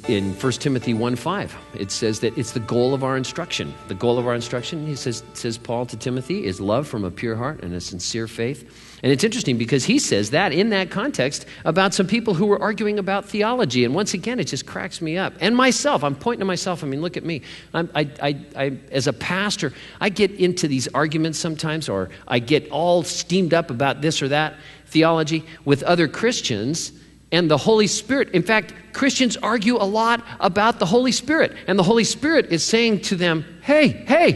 In 1 Timothy 1:5, it says that it's the goal of our instruction. The goal of our instruction, he says Paul to Timothy, is love from a pure heart and a sincere faith. And it's interesting because he says that in that context about some people who were arguing about theology. And once again, it just cracks me up. And myself, I'm pointing to myself. I mean, look at me. I as a pastor, I get into these arguments sometimes, or I get all steamed up about this or that theology with other Christians. And the Holy Spirit, in fact, Christians argue a lot about the Holy Spirit. And the Holy Spirit is saying to them, hey,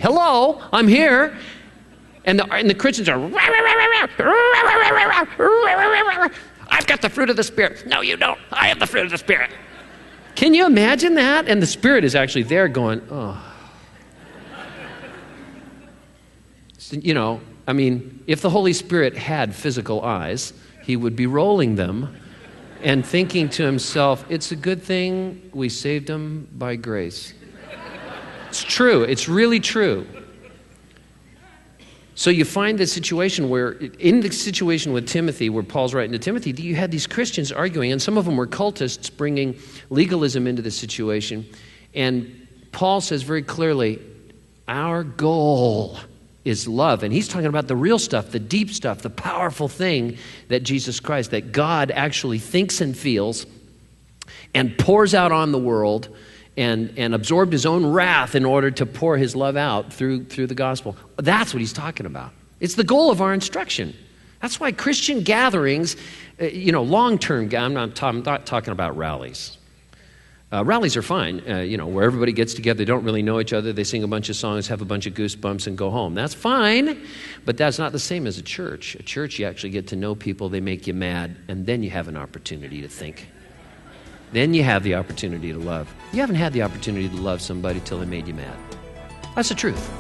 hello, I'm here. And the Christians are, I've got the fruit of the Spirit. No, you don't. I have the fruit of the Spirit. Can you imagine that? And the Spirit is actually there going, oh. So, I mean, if the Holy Spirit had physical eyes, he would be rolling them and thinking to himself, it's a good thing we saved him by grace. It's true. It's really true. So you find the situation where, in the situation with Timothy, where Paul's writing to Timothy, you had these Christians arguing, and some of them were cultists bringing legalism into the situation. And Paul says very clearly, our goal is love. And he's talking about the real stuff, the deep stuff, the powerful thing that Jesus Christ, that God actually thinks and feels and pours out on the world and absorbed his own wrath in order to pour his love out through the gospel. That's what he's talking about. It's the goal of our instruction. That's why Christian gatherings, long-term, I'm not talking about rallies. Rallies are fine, where everybody gets together, they don't really know each other, they sing a bunch of songs, have a bunch of goosebumps, and go home. That's fine, but that's not the same as a church. A church, you actually get to know people, they make you mad, and then you have an opportunity to think. Then you have the opportunity to love. You haven't had the opportunity to love somebody till they made you mad. That's the truth.